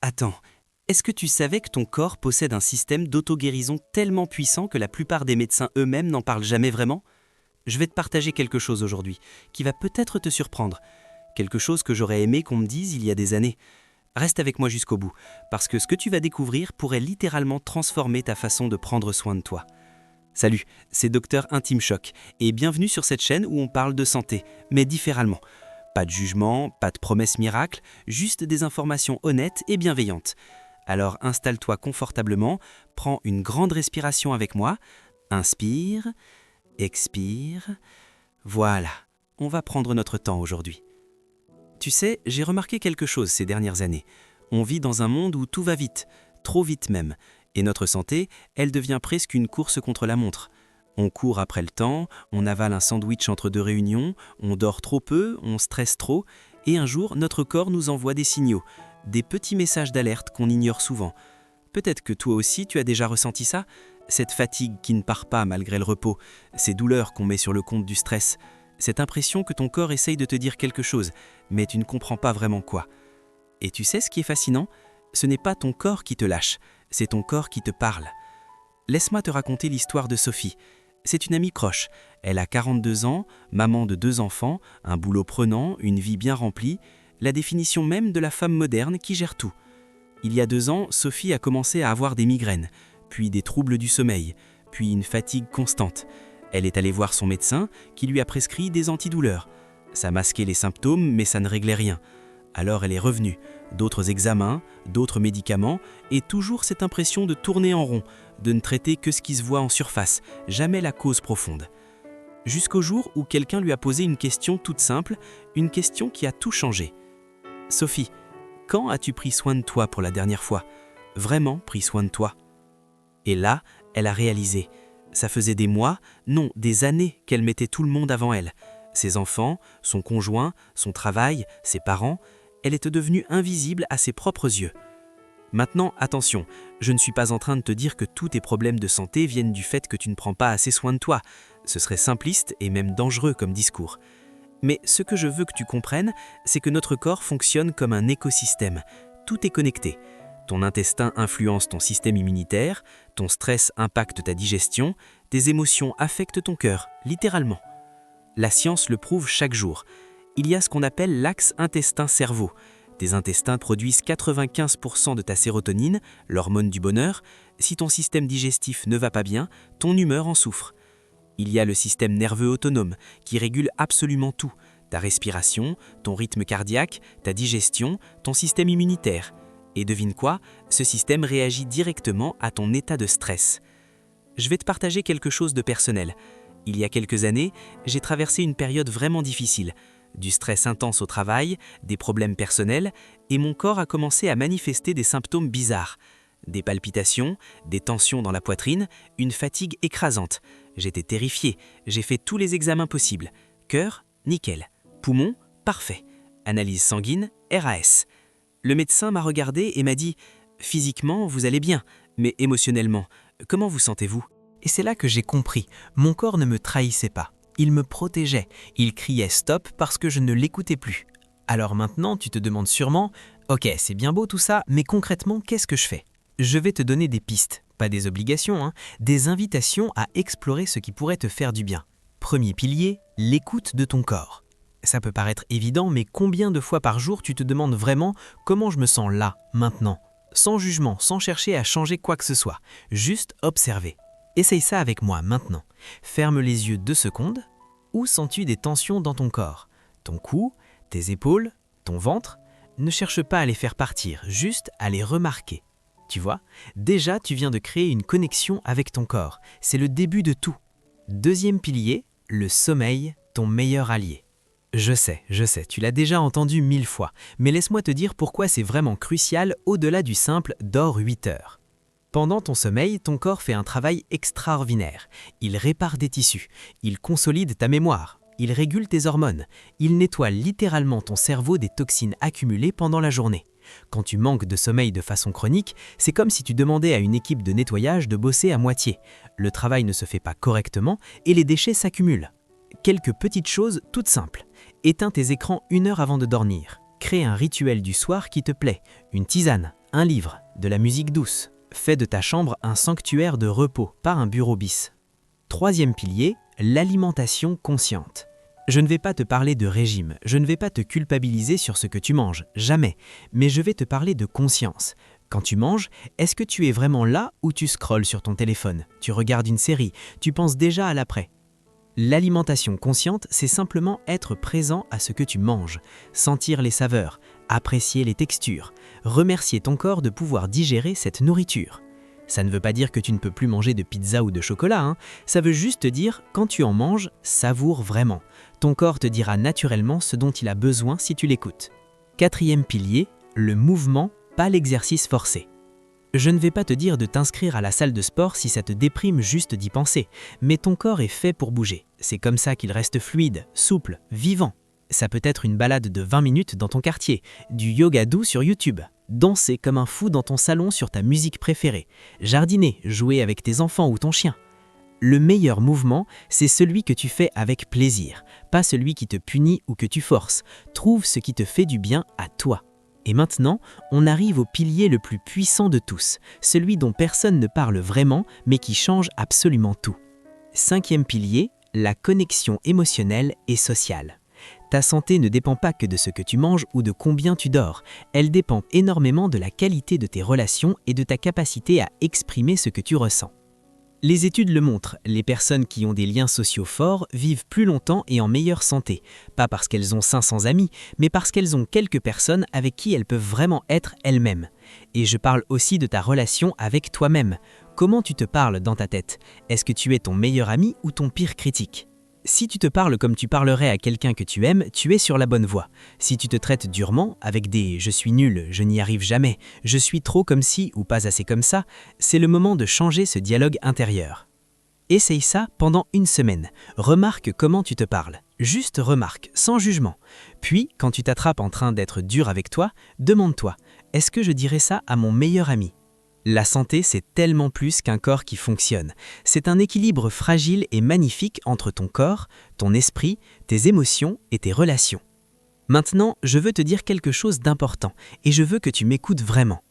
Attends, est-ce que tu savais que ton corps possède un système d'auto-guérison tellement puissant que la plupart des médecins eux-mêmes n'en parlent jamais vraiment? Je vais te partager quelque chose aujourd'hui, qui va peut-être te surprendre. Quelque chose que j'aurais aimé qu'on me dise il y a des années. Reste avec moi jusqu'au bout, parce que ce que tu vas découvrir pourrait littéralement transformer ta façon de prendre soin de toi. Salut, c'est Docteur Intime Choc, et bienvenue sur cette chaîne où on parle de santé, mais différemment. Pas de jugement, pas de promesses miracles, juste des informations honnêtes et bienveillantes. Alors installe-toi confortablement, prends une grande respiration avec moi, inspire, expire, voilà, on va prendre notre temps aujourd'hui. Tu sais, j'ai remarqué quelque chose ces dernières années. On vit dans un monde où tout va vite, trop vite même, et notre santé, elle devient presque une course contre la montre. On court après le temps, on avale un sandwich entre deux réunions, on dort trop peu, on stresse trop, et un jour, notre corps nous envoie des signaux, des petits messages d'alerte qu'on ignore souvent. Peut-être que toi aussi tu as déjà ressenti ça, cette fatigue qui ne part pas malgré le repos, ces douleurs qu'on met sur le compte du stress, cette impression que ton corps essaye de te dire quelque chose, mais tu ne comprends pas vraiment quoi. Et tu sais ce qui est fascinant? Ce n'est pas ton corps qui te lâche, c'est ton corps qui te parle. Laisse-moi te raconter l'histoire de Sophie. C'est une amie proche. Elle a 42 ans, maman de 2 enfants, un boulot prenant, une vie bien remplie, la définition même de la femme moderne qui gère tout. Il y a 2 ans, Sophie a commencé à avoir des migraines, puis des troubles du sommeil, puis une fatigue constante. Elle est allée voir son médecin qui lui a prescrit des antidouleurs. Ça masquait les symptômes, mais ça ne réglait rien. Alors elle est revenue. D'autres examens, d'autres médicaments, et toujours cette impression de tourner en rond, de ne traiter que ce qui se voit en surface, jamais la cause profonde. Jusqu'au jour où quelqu'un lui a posé une question toute simple, une question qui a tout changé. « Sophie, quand as-tu pris soin de toi pour la dernière fois? Vraiment pris soin de toi ?» Et là, elle a réalisé. Ça faisait des mois, non, des années qu'elle mettait tout le monde avant elle. Ses enfants, son conjoint, son travail, ses parents, elle était devenue invisible à ses propres yeux. Maintenant, attention, je ne suis pas en train de te dire que tous tes problèmes de santé viennent du fait que tu ne prends pas assez soin de toi. Ce serait simpliste et même dangereux comme discours. Mais ce que je veux que tu comprennes, c'est que notre corps fonctionne comme un écosystème. Tout est connecté. Ton intestin influence ton système immunitaire, ton stress impacte ta digestion, tes émotions affectent ton cœur, littéralement. La science le prouve chaque jour. Il y a ce qu'on appelle l'axe intestin-cerveau. Tes intestins produisent 95% de ta sérotonine, l'hormone du bonheur. Si ton système digestif ne va pas bien, ton humeur en souffre. Il y a le système nerveux autonome qui régule absolument tout. Ta respiration, ton rythme cardiaque, ta digestion, ton système immunitaire. Et devine quoi? Ce système réagit directement à ton état de stress. Je vais te partager quelque chose de personnel. Il y a quelques années, j'ai traversé une période vraiment difficile. Du stress intense au travail, des problèmes personnels, et mon corps a commencé à manifester des symptômes bizarres. Des palpitations, des tensions dans la poitrine, une fatigue écrasante. J'étais terrifié, j'ai fait tous les examens possibles. Cœur, nickel. Poumon, parfait. Analyse sanguine, RAS. Le médecin m'a regardé et m'a dit « Physiquement, vous allez bien, mais émotionnellement, comment vous sentez-vous » Et c'est là que j'ai compris, mon corps ne me trahissait pas. Il me protégeait, il criait stop parce que je ne l'écoutais plus. Alors maintenant, tu te demandes sûrement « Ok, c'est bien beau tout ça, mais concrètement, qu'est-ce que je fais ?» Je vais te donner des pistes, pas des obligations, des invitations à explorer ce qui pourrait te faire du bien. Premier pilier, l'écoute de ton corps. Ça peut paraître évident, mais combien de fois par jour tu te demandes vraiment comment je me sens là, maintenant? Sans jugement, sans chercher à changer quoi que ce soit, juste observer. Essaye ça avec moi maintenant. Ferme les yeux 2 secondes. Où sens-tu des tensions dans ton corps? Ton cou, tes épaules, ton ventre? Ne cherche pas à les faire partir, juste à les remarquer. Tu vois, déjà tu viens de créer une connexion avec ton corps. C'est le début de tout. Deuxième pilier, le sommeil, ton meilleur allié. Je sais, tu l'as déjà entendu 1000 fois, mais laisse-moi te dire pourquoi c'est vraiment crucial au-delà du simple « dors 8 heures ». Pendant ton sommeil, ton corps fait un travail extraordinaire. Il répare des tissus, il consolide ta mémoire, il régule tes hormones, il nettoie littéralement ton cerveau des toxines accumulées pendant la journée. Quand tu manques de sommeil de façon chronique, c'est comme si tu demandais à une équipe de nettoyage de bosser à moitié. Le travail ne se fait pas correctement et les déchets s'accumulent. Quelques petites choses toutes simples. Éteins tes écrans 1 heure avant de dormir. Crée un rituel du soir qui te plaît, une tisane, un livre, de la musique douce. Fais de ta chambre un sanctuaire de repos, pas un bureau bis. Troisième pilier, l'alimentation consciente. Je ne vais pas te parler de régime, je ne vais pas te culpabiliser sur ce que tu manges, jamais, mais je vais te parler de conscience. Quand tu manges, est-ce que tu es vraiment là ou tu scrolles sur ton téléphone? Tu regardes une série, tu penses déjà à l'après. L'alimentation consciente, c'est simplement être présent à ce que tu manges, sentir les saveurs, apprécier les textures, remercier ton corps de pouvoir digérer cette nourriture. Ça ne veut pas dire que tu ne peux plus manger de pizza ou de chocolat, hein. Ça veut juste dire, quand tu en manges, savoure vraiment. Ton corps te dira naturellement ce dont il a besoin si tu l'écoutes. Quatrième pilier, le mouvement, pas l'exercice forcé. Je ne vais pas te dire de t'inscrire à la salle de sport si ça te déprime juste d'y penser, mais ton corps est fait pour bouger. C'est comme ça qu'il reste fluide, souple, vivant. Ça peut être une balade de 20 minutes dans ton quartier, du yoga doux sur YouTube, danser comme un fou dans ton salon sur ta musique préférée, jardiner, jouer avec tes enfants ou ton chien. Le meilleur mouvement, c'est celui que tu fais avec plaisir, pas celui qui te punit ou que tu forces. Trouve ce qui te fait du bien à toi. Et maintenant, on arrive au pilier le plus puissant de tous, celui dont personne ne parle vraiment, mais qui change absolument tout. Cinquième pilier, la connexion émotionnelle et sociale. Ta santé ne dépend pas que de ce que tu manges ou de combien tu dors, elle dépend énormément de la qualité de tes relations et de ta capacité à exprimer ce que tu ressens. Les études le montrent, les personnes qui ont des liens sociaux forts vivent plus longtemps et en meilleure santé, pas parce qu'elles ont 500 amis, mais parce qu'elles ont quelques personnes avec qui elles peuvent vraiment être elles-mêmes. Et je parle aussi de ta relation avec toi-même. Comment tu te parles dans ta tête? Est-ce que tu es ton meilleur ami ou ton pire critique? Si tu te parles comme tu parlerais à quelqu'un que tu aimes, tu es sur la bonne voie. Si tu te traites durement, avec des « je suis nul, je n'y arrive jamais, je suis trop comme ci ou pas assez comme ça », c'est le moment de changer ce dialogue intérieur. Essaye ça pendant une semaine. Remarque comment tu te parles. Juste remarque, sans jugement. Puis, quand tu t'attrapes en train d'être dur avec toi, demande-toi « est-ce que je dirais ça à mon meilleur ami ?» La santé, c'est tellement plus qu'un corps qui fonctionne. C'est un équilibre fragile et magnifique entre ton corps, ton esprit, tes émotions et tes relations. Maintenant, je veux te dire quelque chose d'important et je veux que tu m'écoutes vraiment.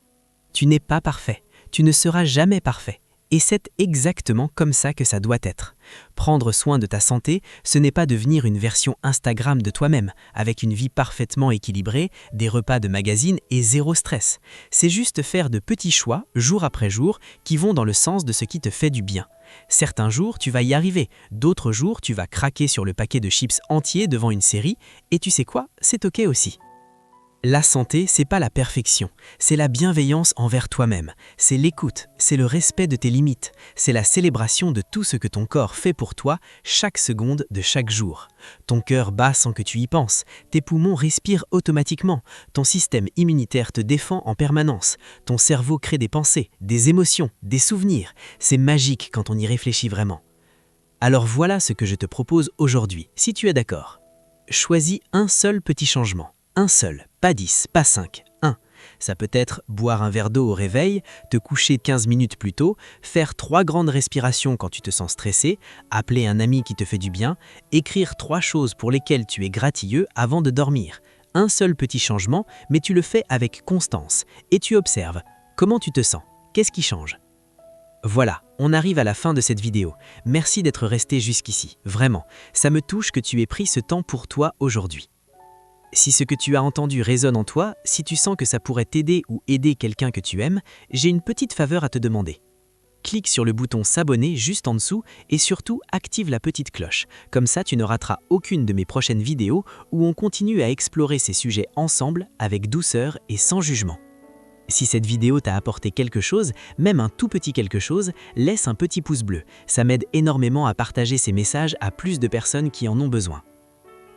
Tu n'es pas parfait, tu ne seras jamais parfait. Et c'est exactement comme ça que ça doit être. Prendre soin de ta santé, ce n'est pas devenir une version Instagram de toi-même, avec une vie parfaitement équilibrée, des repas de magazine et zéro stress. C'est juste faire de petits choix, jour après jour, qui vont dans le sens de ce qui te fait du bien. Certains jours, tu vas y arriver, d'autres jours, tu vas craquer sur le paquet de chips entier devant une série, et tu sais quoi, c'est ok aussi. La santé, c'est pas la perfection, c'est la bienveillance envers toi-même, c'est l'écoute, c'est le respect de tes limites, c'est la célébration de tout ce que ton corps fait pour toi chaque seconde de chaque jour. Ton cœur bat sans que tu y penses, tes poumons respirent automatiquement, ton système immunitaire te défend en permanence, ton cerveau crée des pensées, des émotions, des souvenirs. C'est magique quand on y réfléchit vraiment. Alors voilà ce que je te propose aujourd'hui, si tu es d'accord. Choisis un seul petit changement. Un seul, pas 10, pas 5, un. Ça peut être boire un verre d'eau au réveil, te coucher 15 minutes plus tôt, faire 3 grandes respirations quand tu te sens stressé, appeler un ami qui te fait du bien, écrire 3 choses pour lesquelles tu es gratilleux avant de dormir. Un seul petit changement, mais tu le fais avec constance. Et tu observes. Comment tu te sens? Qu'est-ce qui change? Voilà, on arrive à la fin de cette vidéo. Merci d'être resté jusqu'ici. Vraiment, ça me touche que tu aies pris ce temps pour toi aujourd'hui. Si ce que tu as entendu résonne en toi, si tu sens que ça pourrait t'aider ou aider quelqu'un que tu aimes, j'ai une petite faveur à te demander. Clique sur le bouton s'abonner juste en dessous et surtout active la petite cloche. Comme ça, tu ne rateras aucune de mes prochaines vidéos où on continue à explorer ces sujets ensemble avec douceur et sans jugement. Si cette vidéo t'a apporté quelque chose, même un tout petit quelque chose, laisse un petit pouce bleu. Ça m'aide énormément à partager ces messages à plus de personnes qui en ont besoin.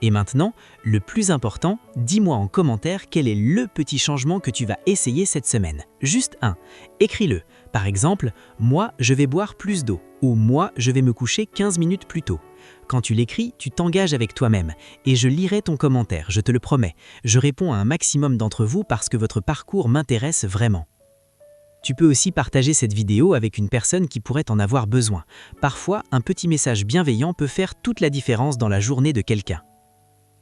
Et maintenant, le plus important, dis-moi en commentaire quel est le petit changement que tu vas essayer cette semaine. Juste un. Écris-le. Par exemple, moi, je vais boire plus d'eau ou moi, je vais me coucher 15 minutes plus tôt. Quand tu l'écris, tu t'engages avec toi-même et je lirai ton commentaire, je te le promets. Je réponds à un maximum d'entre vous parce que votre parcours m'intéresse vraiment. Tu peux aussi partager cette vidéo avec une personne qui pourrait en avoir besoin. Parfois, un petit message bienveillant peut faire toute la différence dans la journée de quelqu'un.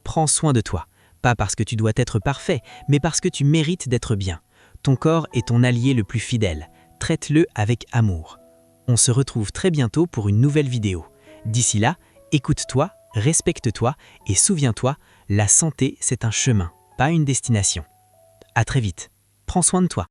Prends soin de toi. Pas parce que tu dois être parfait, mais parce que tu mérites d'être bien. Ton corps est ton allié le plus fidèle. Traite-le avec amour. On se retrouve très bientôt pour une nouvelle vidéo. D'ici là, écoute-toi, respecte-toi et souviens-toi, la santé, c'est un chemin, pas une destination. À très vite. Prends soin de toi.